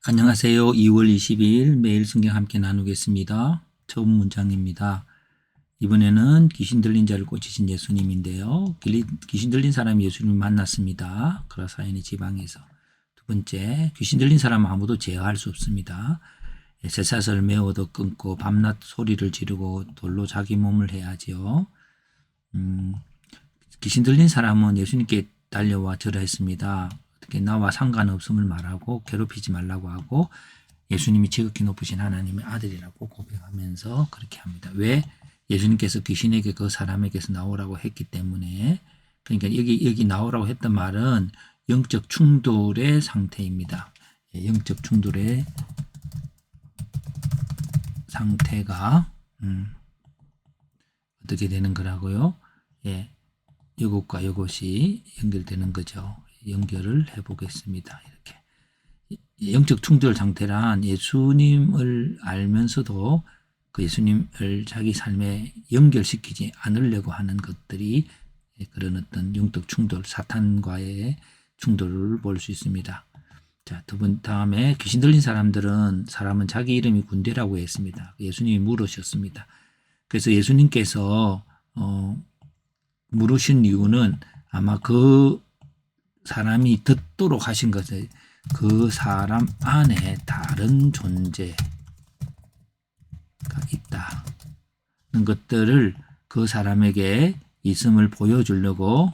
안녕하세요. 2월 22일 매일 성경 함께 나누겠습니다. 처음 문장입니다. 이번에는 귀신 들린 자를 고치신 예수님인데요. 귀신 들린 사람이 예수님을 만났습니다. 그라사인의 지방에서. 두 번째, 귀신 들린 사람은 아무도 제어할 수 없습니다. 쇠사슬을 메어도 끊고 밤낮 소리를 지르고 돌로 자기 몸을 해야지요. 귀신 들린 사람은 예수님께 달려와 절하했습니다. 어떻게 나와 상관없음을 말하고 괴롭히지 말라고 하고 예수님이 지극히 높으신 하나님의 아들이라고 고백하면서 그렇게 합니다. 왜? 예수님께서 귀신에게 그 사람에게서 나오라고 했기 때문에. 그러니까 여기 나오라고 했던 말은 영적 충돌의 상태입니다. 영적 충돌의 상태가 어떻게 되는 거라고요? 이것과 이것이 연결되는 거죠. 연결을 해보겠습니다. 이렇게 영적 충돌 상태란 예수님을 알면서도 그 예수님을 자기 삶에 연결시키지 않으려고 하는 것들이 그런 어떤 영적 충돌, 사탄과의 충돌을 볼 수 있습니다. 자, 다음에 귀신 들린 사람은 자기 이름이 군대라고 했습니다. 예수님이 물으셨습니다. 그래서 예수님께서 물으신 이유는 아마 그 사람이 듣도록 하신 것을 그 사람 안에 다른 존재가 있다는 것들을 그 사람에게 있음을 보여주려고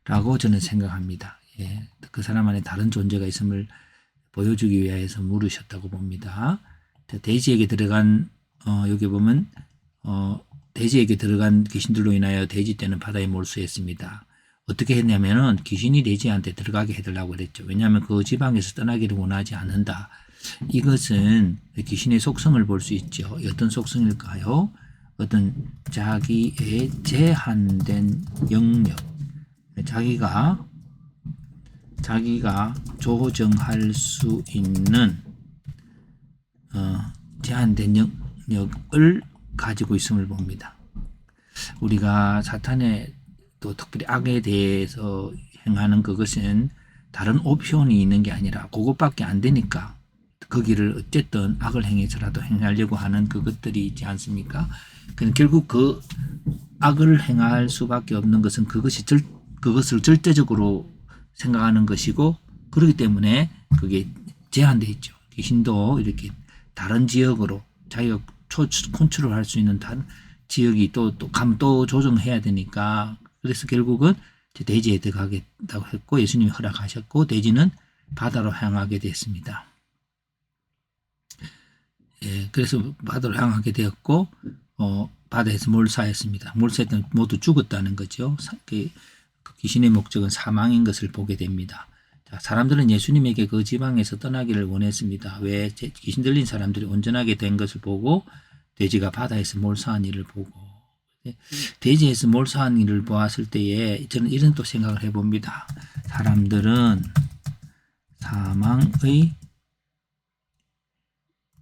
라고 저는 생각합니다. 그 사람 안에 다른 존재가 있음을 보여주기 위해서 물으셨다고 봅니다. 자, 돼지에게 들어간 여기 보면 돼지에게 들어간 귀신들로 인하여 돼지 떼는 바다에 몰수했습니다. 어떻게 했냐면은 귀신이 돼지한테 들어가게 해달라고 그랬죠. 왜냐하면 그 지방에서 떠나기를 원하지 않는다. 이것은 귀신의 속성을 볼 수 있죠. 어떤 속성일까요? 어떤 자기의 제한된 영역, 자기가 조정할 수 있는 제한된 영역을 가지고 있음을 봅니다. 우리가 사탄의 또 특별히 악에 대해서 행하는 그것은 다른 옵션이 있는 게 아니라 그것밖에 안 되니까 거기를 어쨌든 악을 행해서라도 행하려고 하는 그것들이 있지 않습니까? 결국 그 악을 행할 수밖에 없는 것은 그것을 절대적으로 생각하는 것이고, 그렇기 때문에 그게 제한되어 있죠. 귀신도 이렇게 다른 지역으로 자기가 컨트롤할 수 있는 다른 지역이 또 조정해야 되니까, 그래서 결국은 돼지에 들어가겠다고 했고 예수님이 허락하셨고 돼지는 바다로 향하게 됐습니다. 그래서 바다로 향하게 되었고 바다에서 몰사했습니다. 몰사했더니 모두 죽었다는 거죠. 그 귀신의 목적은 사망인 것을 보게 됩니다. 자, 사람들은 예수님에게 그 지방에서 떠나기를 원했습니다. 왜? 귀신 들린 사람들이 온전하게 된 것을 보고 돼지가 바다에서 몰사한 일을 보고, 돼지에서 몰사한 일을 보았을 때에 저는 이런 또 생각을 해봅니다. 사람들은 사망의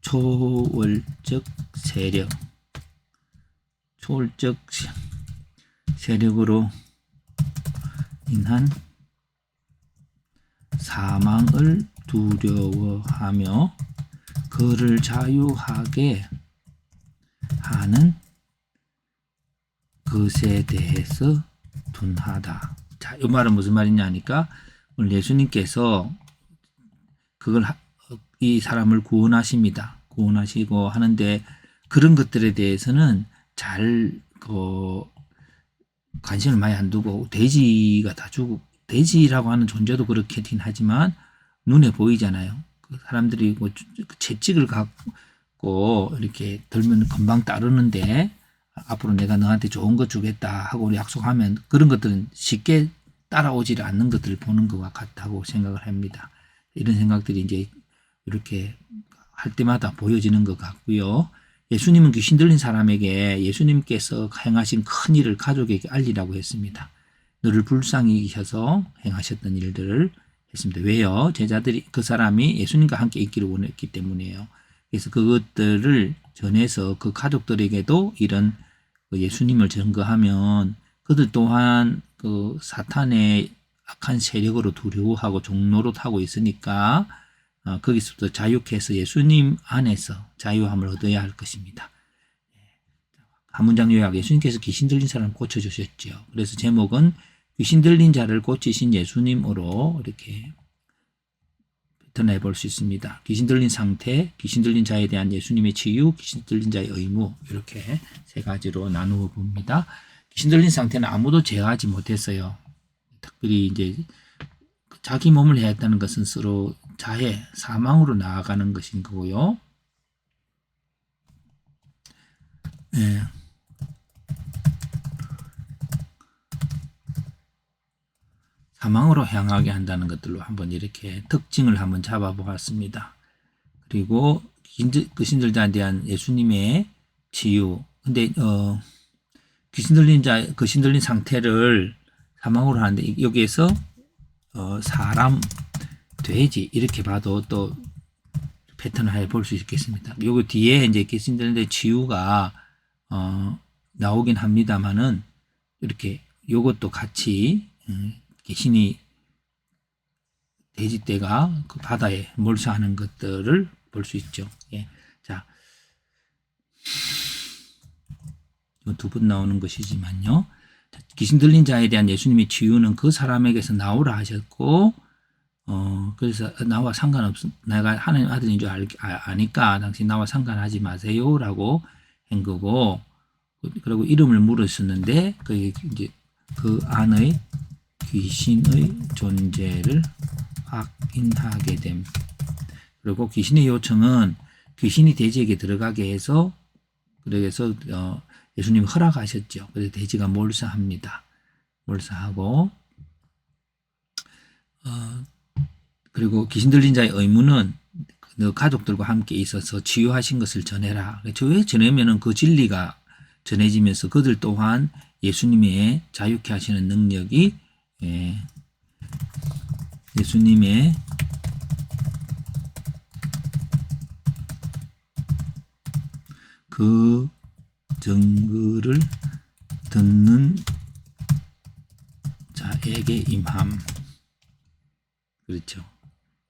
초월적 세력으로 인한 사망을 두려워하며 그를 자유하게 하는 것에 대해서 둔하다. 자, 이 말은 무슨 말이냐 하니까 오늘 예수님께서 이 사람을 구원하십니다. 구원하시고 하는데 그런 것들에 대해서는 잘 관심을 많이 안 두고 돼지가 다 죽고, 돼지라고 하는 존재도 그렇긴 하지만 눈에 보이잖아요. 그 사람들이 채찍을 갖고 이렇게 들면 금방 따르는데 앞으로 내가 너한테 좋은 거 주겠다 하고 약속하면 그런 것들은 쉽게 따라오지 않는 것들을 보는 것과 같다고 생각을 합니다. 이런 생각들이 이제 이렇게 할 때마다 보여지는 것 같고요. 예수님은 귀신 들린 사람에게 예수님께서 행하신 큰 일을 가족에게 알리라고 했습니다. 너를 불쌍히 여기셔서 행하셨던 일들을 했습니다. 왜요? 제자들이 그 사람이 예수님과 함께 있기를 원했기 때문이에요. 그래서 그것들을 전해서 그 가족들에게도 이런 예수님을 증거하면 그들 또한 그 사탄의 악한 세력으로 두려워하고 종노릇하고 있으니까 거기서부터 자유케 해서 예수님 안에서 자유함을 얻어야 할 것입니다. 한 문장 요약. 예수님께서 귀신 들린 사람을 고쳐주셨죠. 그래서 제목은 귀신 들린 자를 고치신 예수님으로 이렇게 드러내볼 수 있습니다. 귀신 들린 상태, 귀신 들린 자에 대한 예수님의 치유, 귀신 들린 자의 의무, 이렇게 세 가지로 나누어 봅니다. 귀신 들린 상태는 아무도 제어하지 못했어요. 특별히 이제 자기 몸을 해했다는 것은 서로 자해, 사망으로 나아가는 것인 거고요. 네. 사망으로 향하게 한다는 것들로 한번 이렇게 특징을 한번 잡아보았습니다. 그리고 귀신 들자에 대한 예수님의 치유. 근데 귀신 들린 상태를 사망으로 하는데 여기에서 사람, 돼지 이렇게 봐도 또 패턴을 해볼 수 있겠습니다. 요거 뒤에 이제 귀신 들린 치유가 나오긴 합니다만은 이렇게 요것도 같이 귀신이 돼지떼가 그 바다에 몰사하는 것들을 볼 수 있죠. 예. 자, 두 번 나오는 것이지만요. 귀신 들린 자에 대한 예수님의 치유는 그 사람에게서 나오라 하셨고, 그래서 나와 내가 하나님 아들인 줄 아니까 당신 나와 상관하지 마세요라고 한 거고, 그리고 이름을 물으셨는데 이제 그 안의 귀신의 존재를 확인하게 됨. 그리고 귀신의 요청은 귀신이 돼지에게 들어가게 해서 그래서 예수님이 허락하셨죠. 그래서 돼지가 몰사합니다. 몰사하고 그리고 귀신 들린 자의 의무는 너 가족들과 함께 있어서 치유하신 것을 전해라. 전하면은 그 진리가 전해지면서 그들 또한 예수님의 자유케 하시는 능력이 예수님의 그 증거를 듣는 자에게 임함. 그렇죠.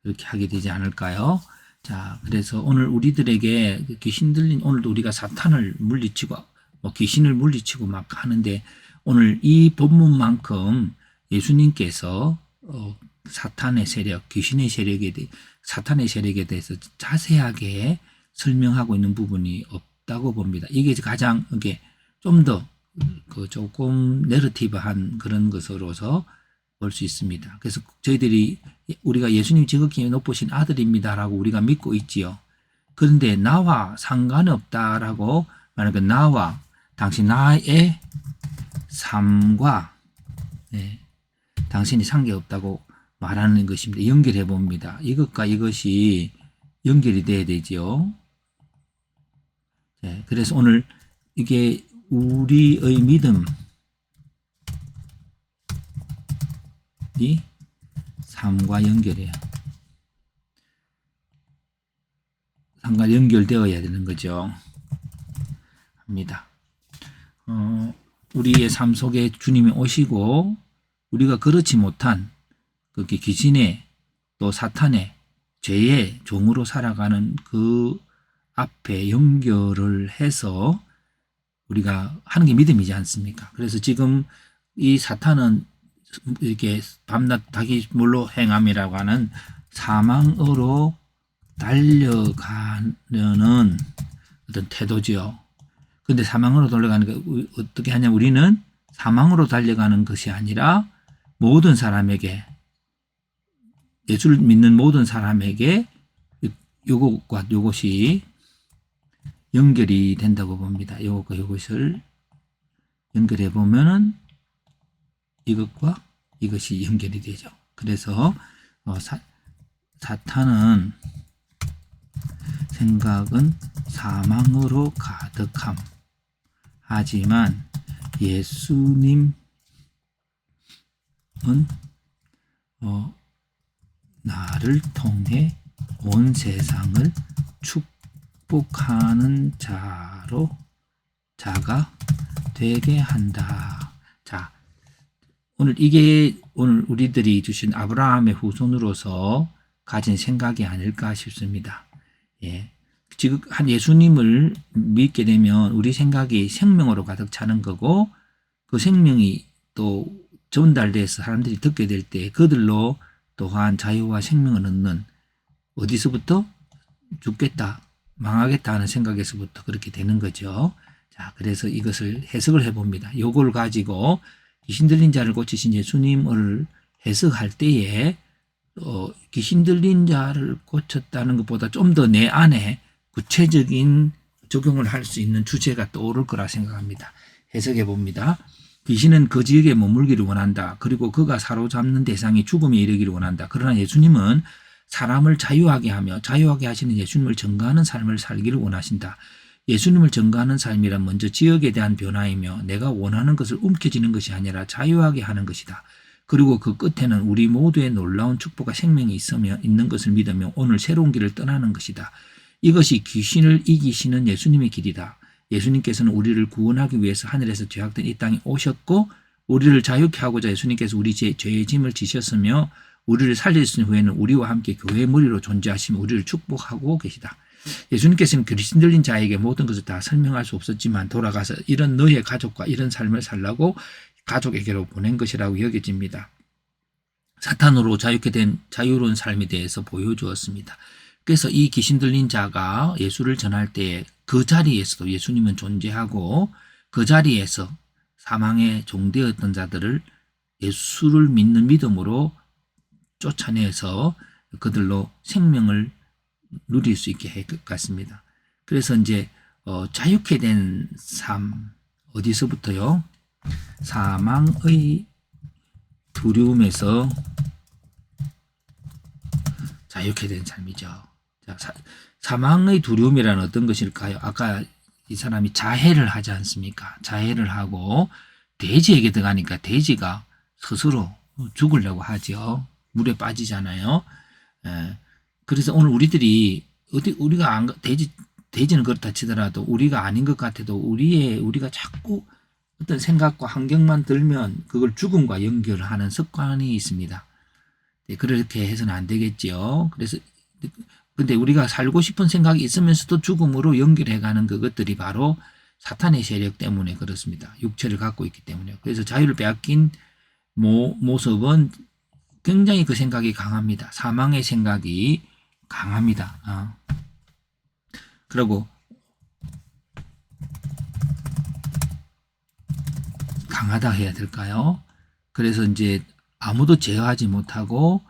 그렇게 하게 되지 않을까요? 자, 그래서 오늘 우리들에게 귀신 들린, 오늘도 우리가 사탄을 물리치고 귀신을 물리치고 막 하는데 오늘 이 본문만큼 예수님께서 사탄의 세력, 귀신의 사탄의 세력에 대해서 자세하게 설명하고 있는 부분이 없다고 봅니다. 이게 가장 이게 좀 더 조금 내러티브한 그런 것으로서 볼 수 있습니다. 그래서 우리가 예수님 지극히 높으신 아들입니다라고 우리가 믿고 있지요. 그런데 나와 상관없다라고 말하니까 당신 나의 삶과 당신이 상관없다고 말하는 것입니다. 연결해 봅니다. 이것과 이것이 연결이 돼야 되죠. 그래서 오늘 이게 우리의 믿음이 삶과 삶과 연결되어야 되는 거죠. 합니다. 우리의 삶 속에 주님이 오시고 우리가 그렇지 못한 그렇게 귀신의 또 사탄의 죄의 종으로 살아가는 그 앞에 연결을 해서 우리가 하는 게 믿음이지 않습니까? 그래서 지금 이 사탄은 이렇게 밤낮 닭이 물로 행함이라고 하는 사망으로 달려가려는 어떤 태도죠. 근데 사망으로 달려가는 게 어떻게 하냐? 우리는 사망으로 달려가는 것이 아니라 모든 사람에게, 예수를 믿는 모든 사람에게 요것과 요것이 연결이 된다고 봅니다. 요것과 요것을 연결해 보면은 이것과 이것이 연결이 되죠. 그래서 사탄은 생각은 사망으로 가득함. 하지만 예수님은 나를 통해 온 세상을 축복하는 자가 되게 한다. 자, 오늘 이게 오늘 우리들이 주신 아브라함의 후손으로서 가진 생각이 아닐까 싶습니다. 예. 지금 한 예수님을 믿게 되면 우리 생각이 생명으로 가득 차는 거고 그 생명이 또 전달돼서 사람들이 듣게 될 때 그들로 또한 자유와 생명을 얻는 어디서부터 죽겠다, 망하겠다 하는 생각에서부터 그렇게 되는 거죠. 자, 그래서 이것을 해석을 해봅니다. 요걸 가지고 귀신 들린 자를 고치신 예수님을 해석할 때에 귀신 들린 자를 고쳤다는 것보다 좀 더 내 안에 구체적인 적용을 할 수 있는 주제가 떠오를 거라 생각합니다. 해석해 봅니다. 귀신은 그 지역에 머물기를 원한다. 그리고 그가 사로잡는 대상이 죽음에 이르기를 원한다. 그러나 예수님은 사람을 자유하게 하며 자유하게 하시는 예수님을 전가하는 삶을 살기를 원하신다. 예수님을 전가하는 삶이란 먼저 지역에 대한 변화이며 내가 원하는 것을 움켜쥐는 것이 아니라 자유하게 하는 것이다. 그리고 그 끝에는 우리 모두의 놀라운 축복과 생명이 있는 것을 믿으며 오늘 새로운 길을 떠나는 것이다. 이것이 귀신을 이기시는 예수님의 길이다. 예수님께서는 우리를 구원하기 위해서 하늘에서 죄악된 이 땅에 오셨고 우리를 자유케 하고자 예수님께서 우리 죄의 짐을 지셨으며 우리를 살리신 후에는 우리와 함께 교회의 머리로 존재하시며 우리를 축복하고 계시다. 예수님께서는 귀신 들린 자에게 모든 것을 다 설명할 수 없었지만 돌아가서 이런 너의 가족과 이런 삶을 살라고 가족에게로 보낸 것이라고 여겨집니다. 사탄으로 자유케 된 자유로운 삶에 대해서 보여주었습니다. 그래서 이 귀신 들린 자가 예수를 전할 때 그 자리에서도 예수님은 존재하고 그 자리에서 사망에 종되었던 자들을 예수를 믿는 믿음으로 쫓아내서 그들로 생명을 누릴 수 있게 할 것 같습니다. 그래서 이제 자유케 된 삶 어디서부터요? 사망의 두려움에서 자유케 된 삶이죠. 자, 사망의 두려움이란 어떤 것일까요? 아까 이 사람이 자해를 하지 않습니까? 자해를 하고 돼지에게 들어가니까 돼지가 스스로 죽으려고 하죠. 물에 빠지잖아요. 그래서 오늘 우리들이 우리가 돼지는 그렇다 치더라도 우리가 아닌 것 같아도 우리가 자꾸 어떤 생각과 환경만 들면 그걸 죽음과 연결하는 습관이 있습니다. 그렇게 해서는 안 되겠지요. 그래서 근데 우리가 살고 싶은 생각이 있으면서도 죽음으로 연결해가는 그것들이 바로 사탄의 세력 때문에 그렇습니다. 육체를 갖고 있기 때문에. 그래서 자유를 빼앗긴 모습은 굉장히 그 생각이 강합니다. 사망의 생각이 강합니다. 그리고 강하다 해야 될까요? 그래서 이제 아무도 제어하지 못하고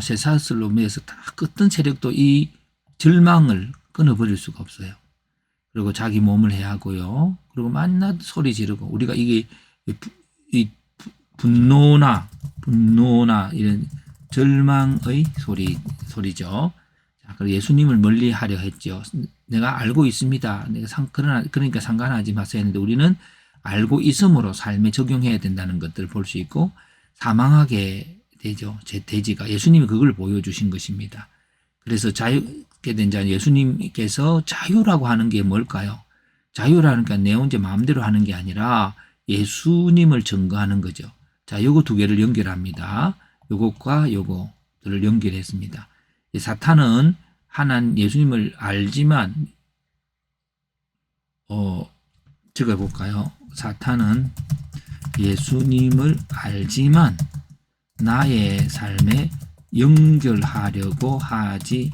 쇠사슬로 매서 다 어떤 세력도 이 절망을 끊어버릴 수가 없어요. 그리고 자기 몸을 해하고요. 그리고 만나 소리 지르고 우리가 이게 이 분노나 이런 절망의 소리죠. 자, 그리고 예수님을 멀리하려 했죠. 내가 알고 있습니다. 그러니까 상관하지 마세요 했는데 우리는 알고 있음으로 삶에 적용해야 된다는 것들을 볼 수 있고 사망하게 되죠. 제 돼지가 예수님이 그걸 보여주신 것입니다. 그래서 자유케 된 자 예수님께서 자유라고 하는 게 뭘까요? 자유라는 게 내 혼자 마음대로 하는 게 아니라 예수님을 증거하는 거죠. 자, 요거 두 개를 연결합니다. 요것과 요거들을 연결했습니다. 사탄은 예수님을 알지만 적어볼까요? 사탄은 예수님을 알지만 나의 삶에 연결하려고 하지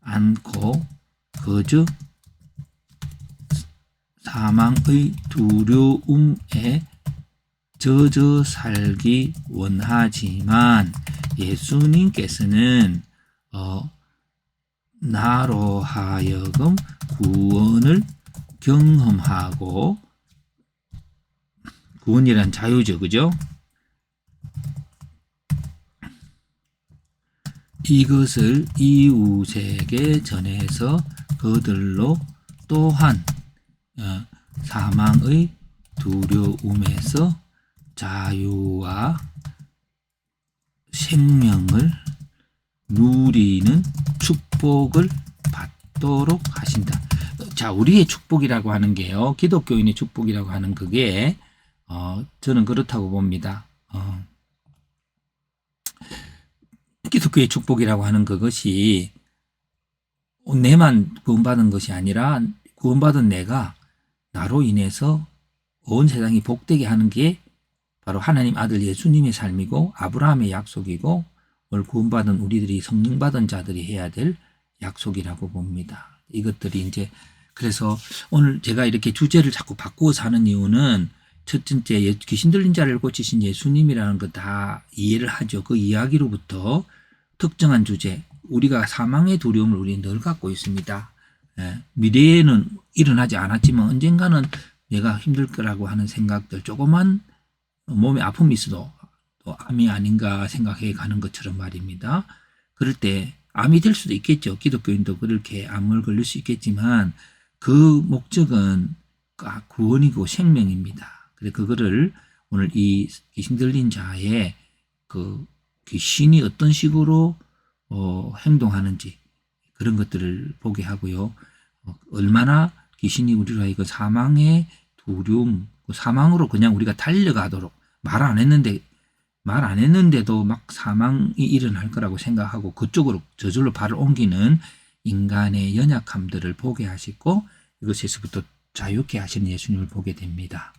않고 그저 사망의 두려움에 젖어 살기 원하지만 예수님께서는 나로 하여금 구원을 경험하고 구원이란 자유죠. 그죠? 이것을 이웃에게 전해서 그들로 또한 사망의 두려움에서 자유와 생명을 누리는 축복을 받도록 하신다. 자, 우리의 축복이라고 하는 게요. 기독교인의 축복이라고 하는 그게 저는 그렇다고 봅니다. 기독교의 축복이라고 하는 그것이 내만 구원받은 것이 아니라 구원받은 내가 나로 인해서 온 세상이 복되게 하는 게 바로 하나님 아들 예수님의 삶이고 아브라함의 약속이고 오늘 구원받은 우리들이 성령 받은 자들이 해야 될 약속이라고 봅니다. 이것들이 이제 그래서 오늘 제가 이렇게 주제를 자꾸 바꾸어서 하는 이유는 첫 번째 귀신 들린 자를 고치신 예수님이라는 거 다 이해를 하죠. 그 이야기로부터 특정한 주제 우리가 사망의 두려움을 우리는 늘 갖고 있습니다. 미래에는 일어나지 않았지만 언젠가는 내가 힘들 거라고 하는 생각들 조그만 몸에 아픔이 있어도 또 암이 아닌가 생각해 가는 것처럼 말입니다. 그럴 때 암이 될 수도 있겠죠. 기독교인도 그렇게 암을 걸릴 수 있겠지만 그 목적은 구원이고 생명입니다. 그래서 그거를 오늘 이 귀신 들린 자의 그 귀신이 어떤 식으로 행동하는지 그런 것들을 보게 하고요. 얼마나 귀신이 우리로 하여금 사망의 두려움, 사망으로 그냥 우리가 달려가도록 말 안 했는데도 막 사망이 일어날 거라고 생각하고 그쪽으로 저절로 발을 옮기는 인간의 연약함들을 보게 하시고 이것에서부터 자유케 하시는 예수님을 보게 됩니다.